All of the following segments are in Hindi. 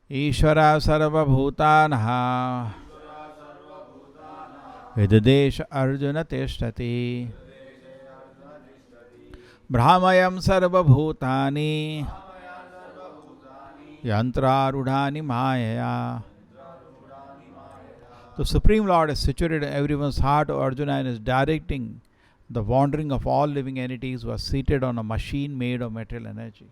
ईश्वरा सर्वभूतानां विददेश अर्जुन तिष्ठति भ्रामयं सर्वभूतानि यंत्रारूढ़ानि मायया. The Supreme Lord is situated in everyone's heart. Arjuna and is directing the wandering of all living entities who are seated on a machine made of material energy.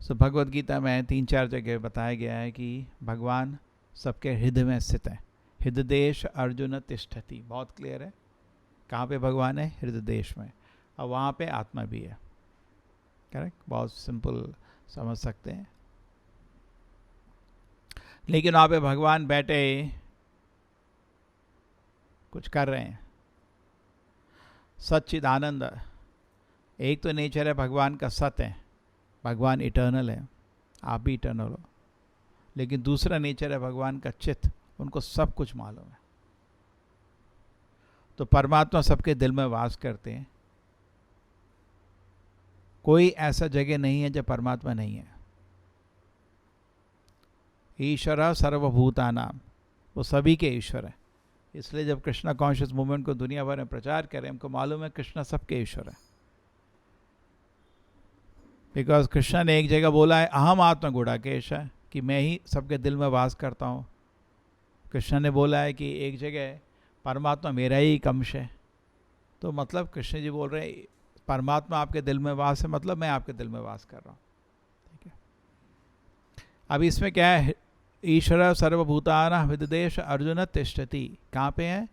So Bhagavad Gita में 3-4 जगह बताया गया है कि भगवान सबके हृदय में स्थित है. हृदय देश अर्जुन तिष्ठति, बहुत क्लियर है. कहाँ पे भगवान है? हृदय देश में. और वहाँ पे आत्मा भी है. करेक्ट, बहुत सिंपल समझ सकते हैं. लेकिन वहाँ पे भगवान बैठे कुछ कर रहे हैं. सच्चिदानंद एक तो नेचर है भगवान का, सत्य है, भगवान इटर्नल है, आप भी इटर्नल हो. लेकिन दूसरा नेचर है भगवान का चित्त, उनको सब कुछ मालूम है. तो परमात्मा सबके दिल में वास करते हैं. कोई ऐसा जगह नहीं है जब परमात्मा नहीं है. ईश्वर सर्वभूतानां, वो सभी के ईश्वर है. इसलिए जब कृष्णा कॉन्शियस मूवमेंट को दुनिया भर में प्रचार करें, हमको मालूम है कृष्णा सबके ईश्वर है. बिकॉज कृष्णा ने एक जगह बोला है अहम आत्मा गुणाकेश है, कि मैं ही सबके दिल में वास करता हूँ. कृष्णा ने बोला है कि एक जगह परमात्मा मेरा ही अंश है. तो मतलब कृष्ण जी बोल रहे हैं परमात्मा आपके दिल में वास है, मतलब मैं आपके दिल में वास कर रहा हूँ. ठीक है. अब इसमें क्या है? ईश्वर सर्वभूतानां विददेश अर्जुन तिष्ठति. कहाँ पे है?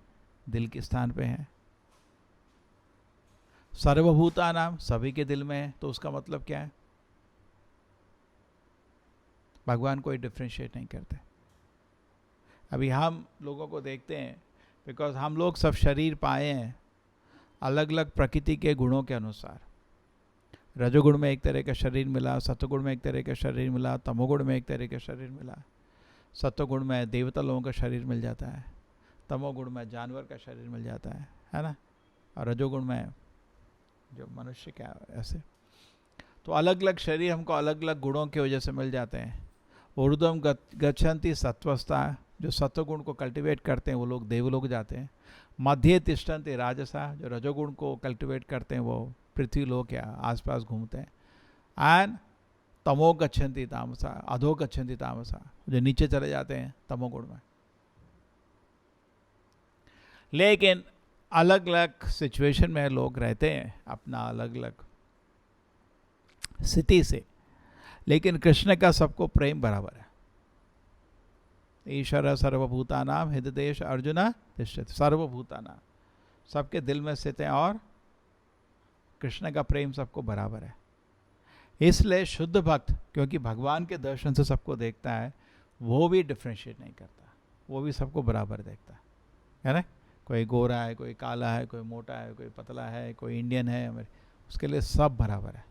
दिल के स्थान पे है. सर्वभूतानां, सभी के दिल में है. तो उसका मतलब क्या है? भगवान कोई डिफ्रेंशिएट नहीं करते. अभी हम लोगों को देखते हैं, बिकॉज हम लोग सब शरीर पाए हैं अलग अलग प्रकृति के गुणों के अनुसार. रजोगुण में एक तरह का शरीर मिला, सत्वगुण में एक तरह का शरीर मिला, तमोगुण में एक तरह का शरीर मिला. सत्वगुण में देवता लोगों का शरीर मिल जाता है, तमोगुण में जानवर का शरीर मिल जाता है ना. और रजोगुण में जो मनुष्य क्या ऐसे. तो अलग अलग शरीर हमको अलग अलग गुणों की वजह से मिल जाते हैं. ऊर्ध्वम गच्छन्ति सत्वस्था, जो सत्वगुण को कल्टीवेट करते हैं वो लोग देवलोक जाते हैं. मध्य तिष्ठन्ति राजसा, जो रजोगुण को कल्टीवेट करते हैं वो पृथ्वी लोक या आसपास घूमते हैं. एंड तमो गच्छन्ति तामसा, अधो गच्छन्ति तामसा, जो नीचे चले जाते हैं तमोगुण में. लेकिन अलग अलग सिचुएशन में लोग रहते हैं अपना अलग अलग स्थिति से. लेकिन कृष्ण का सबको प्रेम बराबर है. ईश्वर सर्वभूतानां हृदयेश अर्जुन तिष्ठति. सर्वभूतानां, सबके दिल में स्थित है. और कृष्ण का प्रेम सबको बराबर है. इसलिए शुद्ध भक्त, क्योंकि भगवान के दर्शन से सबको देखता है, वो भी डिफ्रेंशिएट नहीं करता, वो भी सबको बराबर देखता है ना. कोई गोरा है, कोई काला है, कोई मोटा है, कोई पतला है, कोई इंडियन है, उसके लिए सब बराबर है.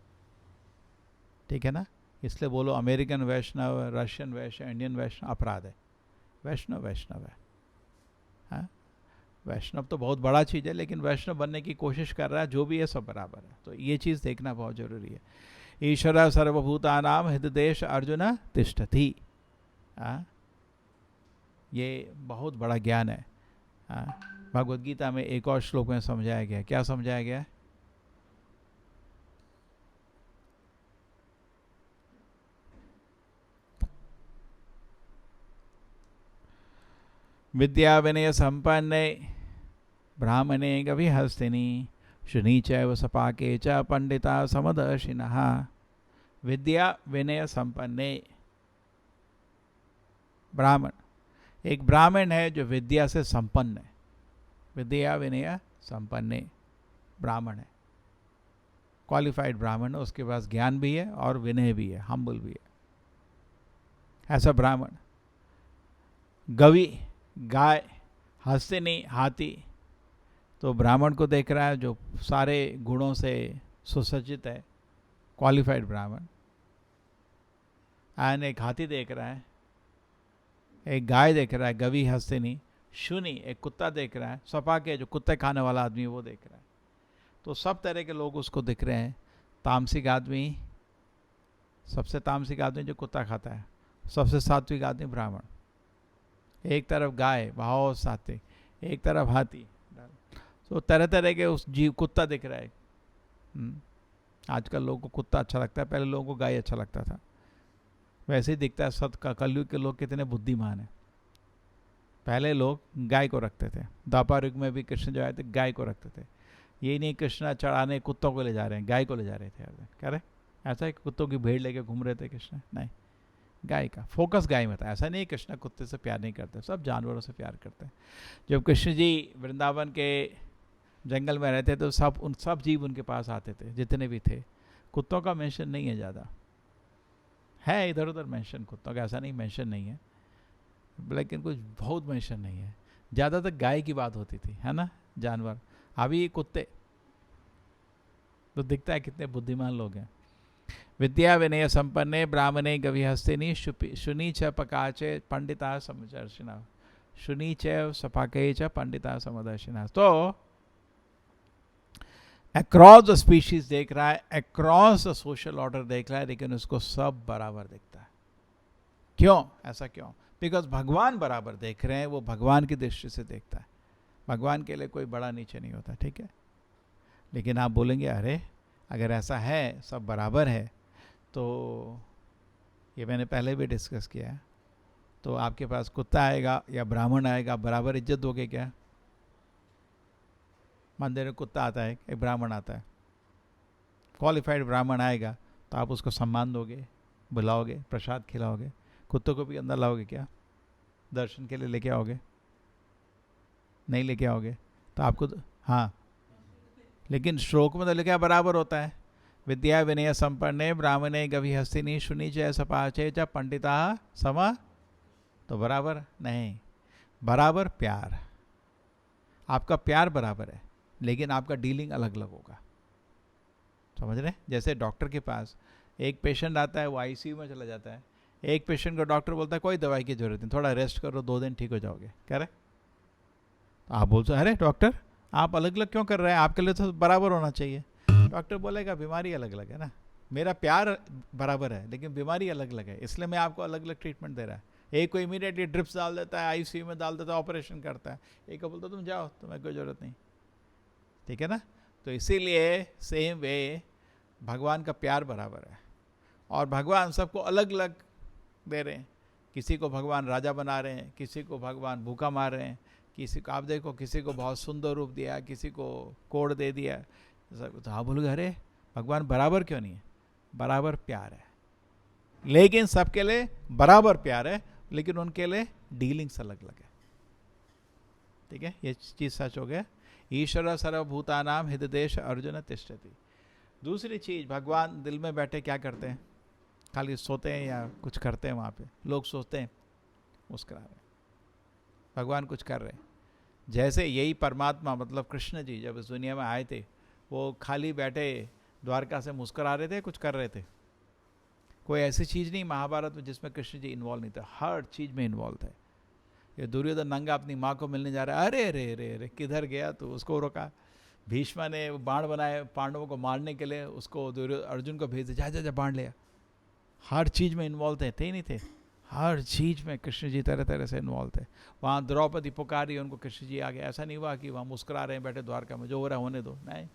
ठीक है ना. इसलिए बोलो अमेरिकन वैष्णव, रशियन वैष्णव, इंडियन वैष्णव अपराध है. वैष्णव वैष्णव है. हाँ, वैष्णव तो बहुत बड़ा चीज़ है, लेकिन वैष्णव बनने की कोशिश कर रहा है, जो भी है सब बराबर है. तो ये चीज़ देखना बहुत जरूरी है. ईश्वर सर्वभूतानां हृदयेश अर्जुन तिष्ठति. ये बहुत बड़ा ज्ञान है. भगवद गीता में एक और श्लोक में समझाया गया. क्या समझाया गया? विद्या विनय संपन्ने ब्राह्मणे गविहस्तिनि शुनि चैव सपाके च पंडिता समदर्शिनः. विद्या विनय संपन्ने, ब्राह्मण, एक ब्राह्मण है जो विद्या से संपन्न है. विद्या विनय संपन्ने ब्राह्मण है, क्वालिफाइड ब्राह्मण है. उसके पास ज्ञान भी है और विनय भी है, हम्बल भी है. ऐसा ब्राह्मण. गवि गाय, हस्तिनी हाथी. तो ब्राह्मण को देख रहा है जो सारे गुणों से सुसज्जित है, क्वालिफाइड ब्राह्मण. एंड एक हाथी देख रहा है, एक गाय देख रहा है, गवि हस्तिनी, शुनि एक कुत्ता देख रहा है, सपा के जो कुत्ते खाने वाला आदमी वो देख रहा है। तो सब तरह के लोग उसको दिख रहे हैं। तामसिक आदमी, सबसे तामसिक आदमी जो कुत्ता खाता है, सबसे सात्विक आदमी ब्राह्मण, एक तरफ गाय बहुत सात्विक, एक तरफ हाथी। तो तरह तरह के उस जीव कुत्ता दिख रहा है। आजकल लोगों को कुत्ता अच्छा लगता है, पहले लोगों को गाय अच्छा लगता था। वैसे ही दिखता है सत का कलयुग के लोग कितने बुद्धिमान हैं। पहले लोग गाय को रखते थे, द्वापर युग में भी कृष्ण जो आए थे गाय को रखते थे। यही नहीं कृष्ण चढ़ाने कुत्तों को ले जा रहे हैं, गाय को ले जा रहे थे। कह रहे ऐसा है कुत्तों की भीड़ लेके घूम रहे थे कृष्ण? नहीं, गाय का फोकस गाय में था। ऐसा नहीं कृष्ण कुत्ते से प्यार नहीं करते, सब जानवरों से प्यार करते हैं। जब कृष्ण जी वृंदावन के जंगल में रहते तो सब जीव उनके पास आते थे, जितने भी थे। कुत्तों का मेंशन नहीं है ज़्यादा, है इधर उधर मेंशन कुत्तों का, ऐसा नहीं मेंशन नहीं है, लेकिन कुछ बहुत मेंशन नहीं है। ज़्यादातर गाय की बात होती थी, है ना, जानवर। अभी कुत्ते तो दिखता है कितने बुद्धिमान लोग हैं। विद्या विनय संपन्ने ब्राह्मणे गविहस्तिनी शुनि च पकाचे पंडिता समदर्शिना, शुनि च सपाके च पंडिता समदर्शिना। तो अक्रॉस द स्पीशीज देख रहा है, अक्रॉस द सोशल ऑर्डर देख रहा है, लेकिन उसको सब बराबर दिखता है। क्यों? ऐसा क्यों? बिकॉज भगवान बराबर देख रहे हैं, वो भगवान की दृष्टि से देखता है। भगवान के लिए कोई बड़ा नीचे नहीं होता, ठीक है। लेकिन आप बोलेंगे अरे अगर ऐसा है, सब बराबर है, तो ये मैंने पहले भी डिस्कस किया है, तो आपके पास कुत्ता आएगा या ब्राह्मण आएगा, बराबर इज्जत दोगे क्या? मंदिर में कुत्ता आता है, एक ब्राह्मण आता है, क्वालिफाइड ब्राह्मण आएगा तो आप उसको सम्मान दोगे, बुलाओगे, प्रसाद खिलाओगे। कुत्तों को भी अंदर लाओगे क्या? दर्शन के लिए लेके आओगे? नहीं लेके आओगे। तो आपको हाँ, लेकिन श्लोक में तो लिखा बराबर होता है, विद्या विनय संपन्ने ब्राह्मणे गविहस्तिनी शुनि च सपाचे च पंडिता सम। तो बराबर नहीं, बराबर प्यार। आपका प्यार बराबर है, लेकिन आपका डीलिंग अलग अलग होगा। समझ रहे? जैसे डॉक्टर के पास एक पेशेंट आता है, वो आईसीयू में चला जाता है, एक पेशेंट को डॉक्टर बोलता है कोई दवाई की जरूरत नहीं, थोड़ा रेस्ट करो, 2 दिन ठीक हो जाओगे। कह रहे तो आप बोलते अरे डॉक्टर आप अलग अलग क्यों कर रहे हैं, आपके लिए तो बराबर होना चाहिए। डॉक्टर बोलेगा बीमारी अलग अलग है ना, मेरा प्यार बराबर है लेकिन बीमारी अलग अलग है, इसलिए मैं आपको अलग अलग ट्रीटमेंट दे रहा है। एक को इमीडिएटली ड्रिप्स डाल देता है, आईसीयू में डाल देता है, ऑपरेशन करता है। एक को बोलता तुम जाओ, तुम्हें कोई ज़रूरत नहीं, ठीक है ना। तो इसीलिए सेम वे भगवान का प्यार बराबर है, और भगवान सबको अलग अलग दे रहे हैं। किसी को भगवान राजा बना रहे हैं, किसी को भगवान भूखा मार रहे हैं, किसी को आप देखो किसी को बहुत सुंदर रूप दिया, किसी को कोड़ दे दिया। तो आप बोलोगे अरे भगवान बराबर क्यों नहीं है? बराबर प्यार है, लेकिन सबके लिए बराबर प्यार है, लेकिन उनके लिए डीलिंग्स अलग अलग है, ठीक है। ये चीज़ सच हो गया। ईश्वर सर्वभूतानाम हृदयेश अर्जुन तिष्ठति। दूसरी चीज़, भगवान दिल में बैठे क्या करते हैं? खाली सोते हैं या कुछ करते हैं? वहाँ पे लोग सोचते हैं मुस्कुरा रहे हैं, भगवान कुछ कर रहे हैं। जैसे यही परमात्मा मतलब कृष्ण जी जब इस दुनिया में आए थे, वो खाली बैठे द्वारका से मुस्कुरा रहे थे, कुछ कर रहे थे? कोई ऐसी चीज़ नहीं महाभारत में जिसमें कृष्ण जी इन्वॉल्व नहीं थे, हर चीज़ में इन्वॉल्व थे। ये दुर्योधन नंगा अपनी माँ को मिलने जा रहा है, अरे अरे अरे अरे किधर गया? तो उसको रोका। भीष्मा ने बाण बनाए पांडवों को मारने के लिए, उसको अर्जुन को भेज दिया, जा जा बाण लिया। हर चीज़ में इन्वॉल्व थे ही नहीं थे? हर चीज़ में कृष्ण जी तरह तरह से इन्वॉल्व थे। वहाँ द्रौपदी पुकारी, उनको कृष्ण जी आ गए। ऐसा नहीं हुआ कि वहाँ मुस्कुरा रहे हैं बैठे द्वारका में, जो हो रहा है होने दो, नहीं,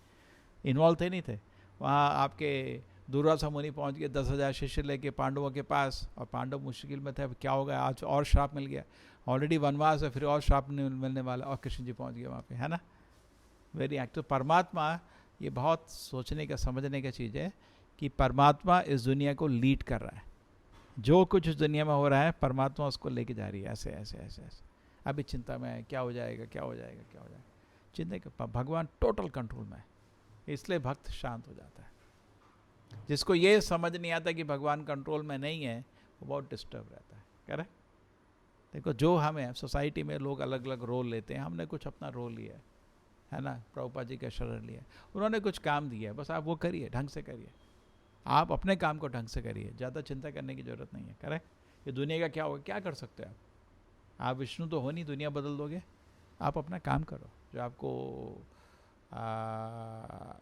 इन्वॉल्व थे नहीं थे। वहाँ आपके दुर्वासा मुनि पहुँच गए 10,000 शिष्य लेके पांडवों के पास, और पांडव मुश्किल में थे, अब क्या होगा, आज और श्राप मिल गया, ऑलरेडी वनवास है, फिर और श्राप मिलने वाला, और कृष्ण जी पहुँच गए वहाँ पे, है ना। वेरी एक्टिव परमात्मा। ये बहुत सोचने का समझने का चीज़ है कि परमात्मा इस दुनिया को लीड कर रहा है। जो कुछ इस दुनिया में हो रहा है परमात्मा उसको लेके जा रही है, ऐसे ऐसे ऐसे ऐसे। अभी चिंता में है क्या हो जाएगा, क्या हो जाएगा, क्या हो जाएगा, चिंता के भगवान टोटल कंट्रोल में है, इसलिए भक्त शांत हो जाता है। जिसको ये समझ नहीं आता कि भगवान कंट्रोल में नहीं है, वो बहुत डिस्टर्ब रहता है। कह रहे देखो, जो हमें सोसाइटी में लोग अलग अलग रोल लेते हैं, हमने कुछ अपना रोल लिया है ना। प्रभुपाद जी का शरण लिया, उन्होंने कुछ काम दिया है, बस आप वो करिए, ढंग से करिए, आप अपने काम को ढंग से करिए, ज़्यादा चिंता करने की ज़रूरत नहीं है। करेक्ट। ये दुनिया का क्या होगा, क्या कर सकते हैं आप? आप विष्णु तो हो नहीं, दुनिया बदल दोगे? आप अपना काम करो। जो आपको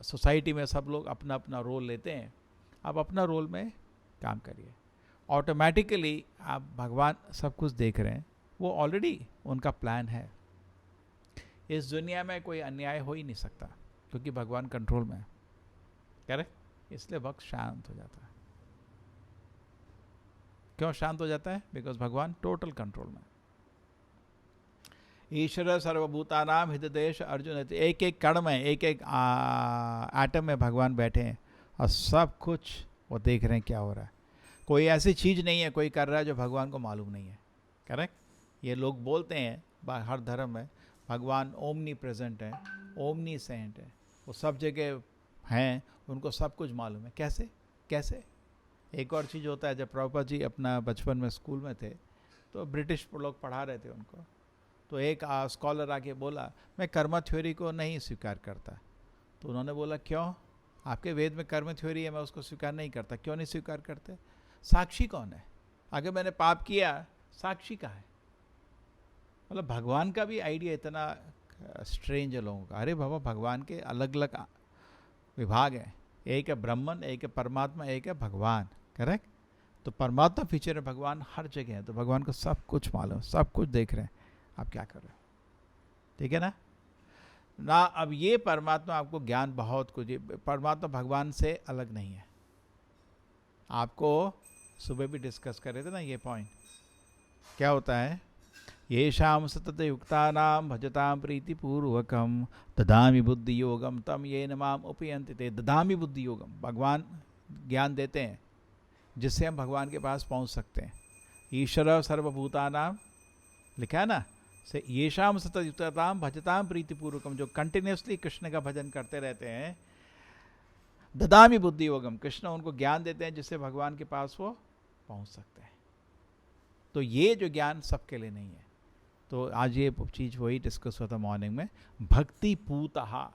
सोसाइटी में सब लोग अपना अपना रोल लेते हैं, आप अपना रोल में काम करिए। ऑटोमेटिकली आप भगवान सब कुछ देख रहे हैं, वो ऑलरेडी उनका प्लान है। इस दुनिया में कोई अन्याय हो ही नहीं सकता, क्योंकि भगवान कंट्रोल में है। करेक्ट? इसलिए भक्त शांत हो जाता है। क्यों शांत हो जाता है? बिकॉज भगवान टोटल कंट्रोल में। ईश्वर सर्वभूतानाम हृदयेश अर्जुन, एक एक कण में, एक एक एटम में भगवान बैठे हैं और सब कुछ वो देख रहे हैं क्या हो रहा है। कोई ऐसी चीज़ नहीं है कोई कर रहा है जो भगवान को मालूम नहीं है। करेक्ट? ये लोग बोलते हैं हर धर्म में भगवान ओमनी प्रेजेंट है, ओमनी सेंट है, वो सब जगह हैं, उनको सब कुछ मालूम है। कैसे? कैसे? एक और चीज़ होता है, जब प्रभुपाद जी अपना बचपन में स्कूल में थे तो ब्रिटिश लोग पढ़ा रहे थे उनको, तो एक स्कॉलर आके बोला मैं कर्म थ्योरी को नहीं स्वीकार करता। तो उन्होंने बोला क्यों? आपके वेद में कर्म थ्योरी है, मैं उसको स्वीकार नहीं करता। क्यों नहीं स्वीकार करते? साक्षी कौन है? अगर मैंने पाप किया, साक्षी कहाँ है? मतलब भगवान का भी आइडिया इतना स्ट्रेंज है लोगों का। अरे बाबा, भगवान के अलग अलग विभाग हैं, एक है ब्रह्मन, एक है परमात्मा, एक है भगवान। करेक्ट? तो परमात्मा फीचर है, भगवान हर जगह है, तो भगवान को सब कुछ मालूम, सब कुछ देख रहे हैं आप क्या कर रहे हो। ठीक है ना? अब ये परमात्मा आपको ज्ञान बहुत कुछ, परमात्मा भगवान से अलग नहीं है। आपको सुबह भी डिस्कस कर रहे थे ना ये पॉइंट। क्या होता है? ये शाम सतत युक्तानाम भजताम प्रीति पूर्वकम ददामि बुद्धि योगम तम ये नमाम उपयंति ते। ददामि बुद्धि योगम, भगवान ज्ञान देते हैं जिससे हम भगवान के पास पहुंच सकते हैं। ईश्वर सर्वभूतानाम लिखा है ना, से ये शाम सतत युक्तानाम भजताम प्रीति पूर्वकम, जो कंटिन्यूसली कृष्ण का भजन करते रहते हैं। ददामि बुद्धि योगम, कृष्ण उनको ज्ञान देते हैं जिससे भगवान के पास वो पहुंच सकते हैं। तो ये जो ज्ञान सबके लिए नहीं है। तो आज ये चीज़ वही डिस्कस हुआ था मॉर्निंग में, भक्ति पूतः।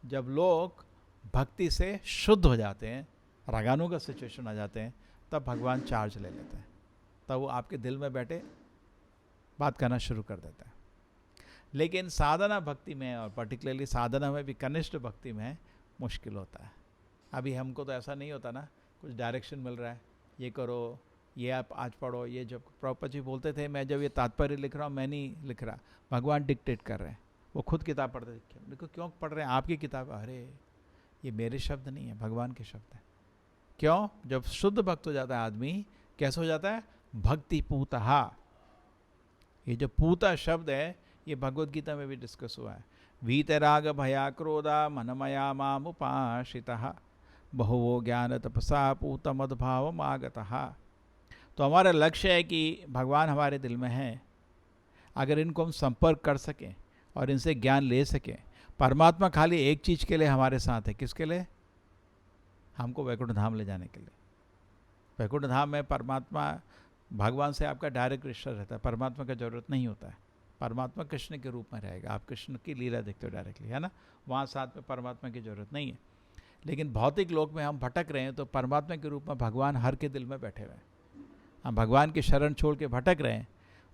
जब लोग भक्ति से शुद्ध हो जाते हैं, रागानु का सिचुएशन आ जाते हैं, तब भगवान चार्ज ले लेते हैं, तब वो आपके दिल में बैठे बात करना शुरू कर देता है। लेकिन साधना भक्ति में, और पर्टिकुलरली साधना में भी कनिष्ठ भक्ति में मुश्किल होता है। अभी हमको तो ऐसा नहीं होता ना, कुछ डायरेक्शन मिल रहा है, ये करो, ये आप आज पढ़ो। ये जब प्रभुपाद जी बोलते थे, मैं जब ये तात्पर्य लिख रहा हूँ, मैं नहीं लिख रहा, भगवान डिक्टेट कर रहे हैं। वो खुद किताब पढ़ते थे। देखो क्यों पढ़ रहे हैं? आपकी किताब। अरे ये मेरे शब्द नहीं है, भगवान के शब्द हैं। क्यों? जब शुद्ध भक्त हो जाता है आदमी, कैसे हो जाता है? भक्ति पूतः। ये जो पूता शब्द है, ये भगवद गीता में भी डिस्कस हुआ है। वीतराग भया क्रोधा मनमया माम उपाश्रितः बहुवो ज्ञान तपसा पूत मद्भाव आगतः। तो हमारा लक्ष्य है कि भगवान हमारे दिल में है, अगर इनको हम संपर्क कर सकें और इनसे ज्ञान ले सकें। परमात्मा खाली एक चीज़ के लिए हमारे साथ है। किसके लिए? हमको वैकुंठ धाम ले जाने के लिए। वैकुंठ धाम में परमात्मा, भगवान से आपका डायरेक्ट रिश्ता रहता है, परमात्मा का जरूरत नहीं होता है। परमात्मा कृष्ण के रूप में रहेगा, आप कृष्ण की लीला देखते हो डायरेक्टली, है ना? वहाँ साथ में परमात्मा की जरूरत नहीं है। लेकिन भौतिक लोक में हम भटक रहे हैं, तो परमात्मा के रूप में भगवान हर के दिल में बैठे हुए हैं। हम भगवान की शरण छोड़ के भटक रहे हैं,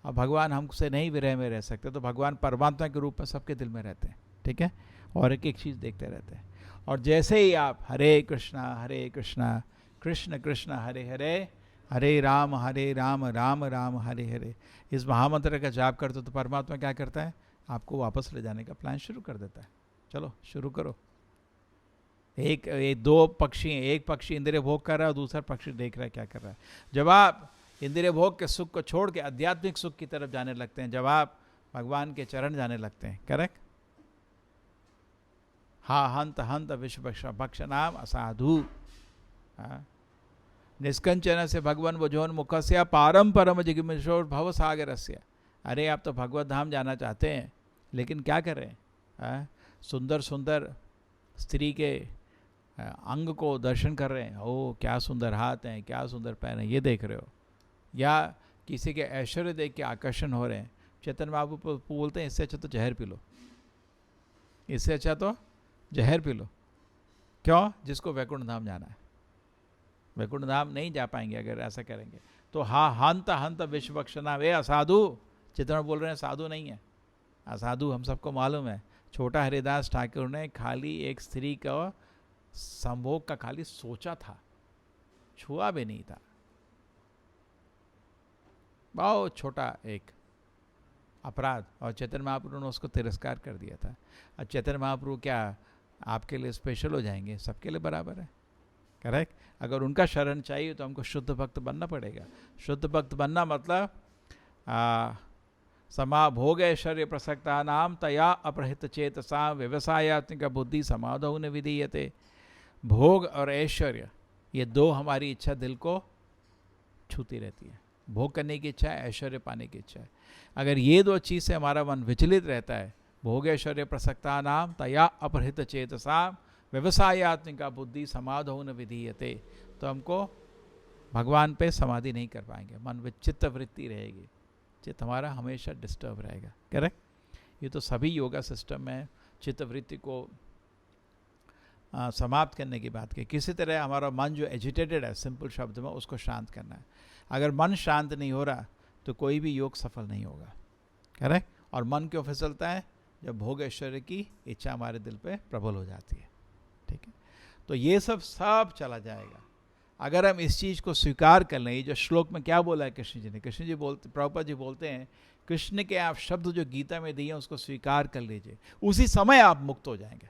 और भगवान हमसे नहीं विरह में रह सकते, तो भगवान परमात्मा के रूप में सबके दिल में रहते हैं। ठीक है? और एक एक चीज़ देखते रहते हैं। और जैसे ही आप हरे कृष्णा कृष्ण कृष्ण हरे हरे, हरे राम राम राम हरे हरे, इस महामंत्र का जाप करते हो, तो परमात्मा क्या करता है? आपको वापस ले जाने का प्लान शुरू कर देता है। चलो शुरू करो। दो पक्षी हैं, एक पक्षी इंद्रिय भोग कर रहा है और दूसरा पक्षी देख रहा है क्या कर रहा है। जब आप इंद्रिय भोग के सुख को छोड़ के आध्यात्मिक सुख की तरफ जाने लगते हैं, जब आप भगवान के चरण जाने लगते हैं, करेक्ट? हा हंत हंत विश्व भक्ष नाम असाधु निष्कंचन से भगवान वजोन मुखस्य पारम परम जिज्ञासो भव सागरस्य। अरे आप तो भगवत धाम जाना चाहते हैं, लेकिन क्या करें? सुंदर सुंदर स्त्री के अंग को दर्शन कर रहे हैं, ओ क्या सुंदर हाथ हैं, क्या सुंदर पैर हैं, ये देख रहे हो। या किसी के ऐश्वर्य देख के आकर्षण हो रहे हैं। चेतन बाबू बोलते हैं, इससे अच्छा तो जहर पी लो, इससे अच्छा तो जहर पी लो। क्यों? जिसको वैकुंठ धाम जाना है। वैकुंठ धाम नहीं जा पाएंगे अगर ऐसा करेंगे। तो हा हंत हंत विश्वभक्षणा वे असाधु, चित्तौड़ बोल रहे हैं साधु नहीं है, असाधु हम सबको मालूम है। छोटा हरिदास ठाकुर ने खाली एक स्त्री का संभोग का खाली सोचा था, छुआ भी नहीं था। बहुत छोटा एक अपराध, और चैतन्य महाप्रभु ने उसको तिरस्कार कर दिया था। और चैतन्य महाप्रभु क्या आपके लिए स्पेशल हो जाएंगे? सबके लिए बराबर है, करेक्ट। अगर उनका शरण चाहिए तो हमको शुद्ध भक्त बनना पड़ेगा। शुद्ध भक्त बनना मतलब समा भोग ऐश्वर्य प्रसक्ता नाम तया अपहृत चेतसा व्यवसायत्मिक बुद्धि समाधौ न विधीयते। भोग और ऐश्वर्य ये दो हमारी इच्छा दिल को छूती रहती है। भोग करने की इच्छा है, ऐश्वर्य पाने की इच्छा है। अगर ये दो चीज़ से हमारा मन विचलित रहता है, भोग ऐश्वर्य प्रसक्ता नाम तया अपहृत चेतसा व्यवसायत्मिका बुद्धि समाधौ न विधीयते, तो हमको भगवान पे समाधि नहीं कर पाएंगे। मन में चित्त वृत्ति रहेगी, चित्त हमारा हमेशा डिस्टर्ब रहेगा, करेक्ट। ये तो सभी योगा सिस्टम में चित्त वृत्ति को समाप्त करने की बात की। किसी तरह हमारा मन जो एजिटेटेड है, सिंपल शब्द में, उसको शांत करना है। अगर मन शांत नहीं हो रहा तो कोई भी योग सफल नहीं होगा, करेक्ट। और मन क्यों फिसलता है? जब भोग ऐश्वर्य की इच्छा हमारे दिल पे प्रबल हो जाती है, ठीक है। तो ये सब चला जाएगा अगर हम इस चीज़ को स्वीकार कर लें। ये जो श्लोक में क्या बोला है कृष्ण जी ने, कृष्ण जी बोलते, प्रभुपाद जी बोलते हैं, कृष्ण के आप शब्द जो गीता में दिए हैं उसको स्वीकार कर लीजिए, उसी समय आप मुक्त हो जाएंगे।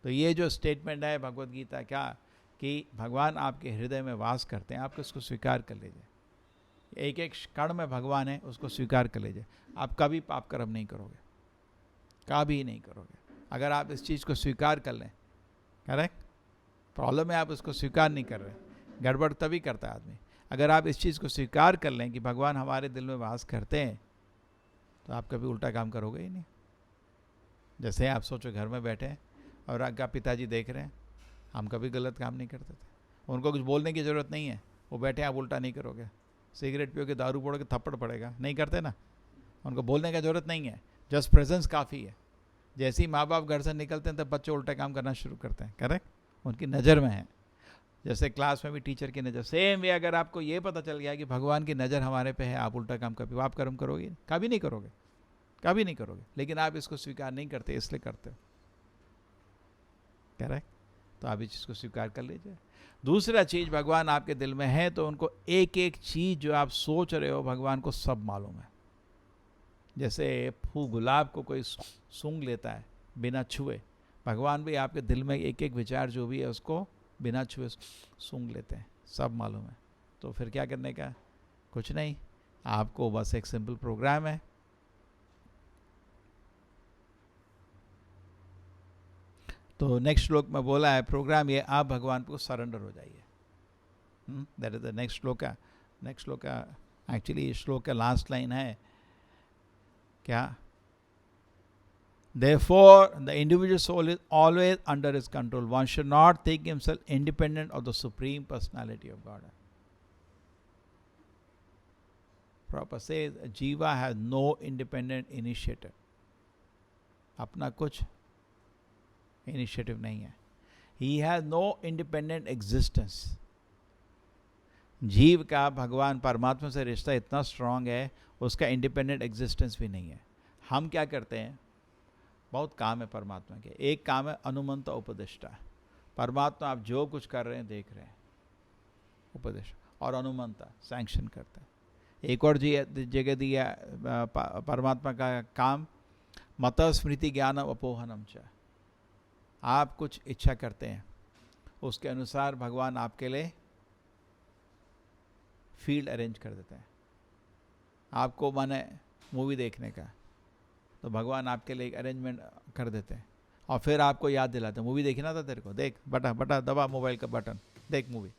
तो ये जो स्टेटमेंट है भगवत गीता क्या, कि भगवान आपके हृदय में वास करते हैं, आप इसको स्वीकार कर लीजिए। एक एक कण में भगवान है, उसको स्वीकार कर लीजिए। आप कभी पाप कर्म नहीं करोगे, कभी नहीं करोगे, अगर आप इस चीज़ को स्वीकार कर लें, करेक्ट। प्रॉब्लम है आप उसको स्वीकार नहीं कर रहे, गड़बड़ तभी करता है आदमी। अगर आप इस चीज़ को स्वीकार कर लें कि भगवान हमारे दिल में वास करते हैं, तो आप कभी उल्टा काम करोगे ही नहीं। जैसे आप सोचो घर में बैठे हैं और आपका पिताजी देख रहे हैं, हम कभी गलत काम नहीं करते थे, उनको कुछ बोलने की ज़रूरत नहीं है, वो बैठे आप उल्टा नहीं करोगे। सिगरेट पियोगे, दारू पड़ोगे, थप्पड़ पड़ेगा, नहीं करते ना, उनको बोलने की ज़रूरत नहीं है, जस्ट प्रेजेंस काफ़ी है। जैसे ही माँ बाप घर से निकलते हैं तब बच्चे उल्टा काम करना शुरू करते हैं, करेक्ट, उनकी नज़र में है। जैसे क्लास में भी टीचर की नज़र, सेम वे अगर आपको ये पता चल गया कि भगवान की नज़र हमारे पे है, आप उल्टा काम कभी पाप कर्म करोगे? कभी नहीं करोगे, कभी नहीं करोगे। लेकिन आप इसको स्वीकार नहीं करते, इसलिए करते हो, करेक्ट। तो आप इस चीज़ को स्वीकार कर लीजिए। दूसरा चीज़, भगवान आपके दिल में है तो उनको एक एक चीज़ जो आप सोच रहे हो भगवान को सब मालूम है। जैसे फूल गुलाब को कोई सूंघ लेता है बिना छुए, भगवान भी आपके दिल में एक एक विचार जो भी है उसको बिना छुए सूंघ लेते हैं, सब मालूम है। तो फिर क्या करने का? कुछ नहीं, आपको बस एक सिंपल प्रोग्राम है, तो नेक्स्ट श्लोक में बोला है प्रोग्राम ये, आप भगवान को सरेंडर हो जाइए। दैट इज द नेक्स्ट श्लोक। नेक्स्ट श्लोक एक्चुअली इस श्लोक का लास्ट लाइन है क्या? Therefore, the individual soul is always under his control. One should not think himself independent of the Supreme Personality of God. Prabhupada says, Jiva has no independent initiative. अपना कुछ initiative नहीं है. He has no independent existence. जीव का भगवान परमात्मा से रिश्ता इतना स्ट्रांग है, उसका इंडिपेंडेंट एग्जिस्टेंस भी नहीं है। हम क्या करते हैं? बहुत काम है परमात्मा के। एक काम है अनुमंता उपदिष्टा। परमात्मा आप जो कुछ कर रहे हैं देख रहे हैं, उपदेश और अनुमंता सैंक्शन करता है। एक और जगह दिया परमात्मा का काम, मत स्मृति ज्ञान अपोहनम च। आप कुछ इच्छा करते हैं, उसके अनुसार भगवान आपके लिए फील्ड अरेंज कर देते हैं। आपको मन है मूवी देखने का, तो भगवान आपके लिए एक अरेंजमेंट कर देते हैं और फिर आपको याद दिलाते हैं, मूवी देखना था तेरे को, देख बटा बटा दबा मोबाइल का बटन, देख मूवी।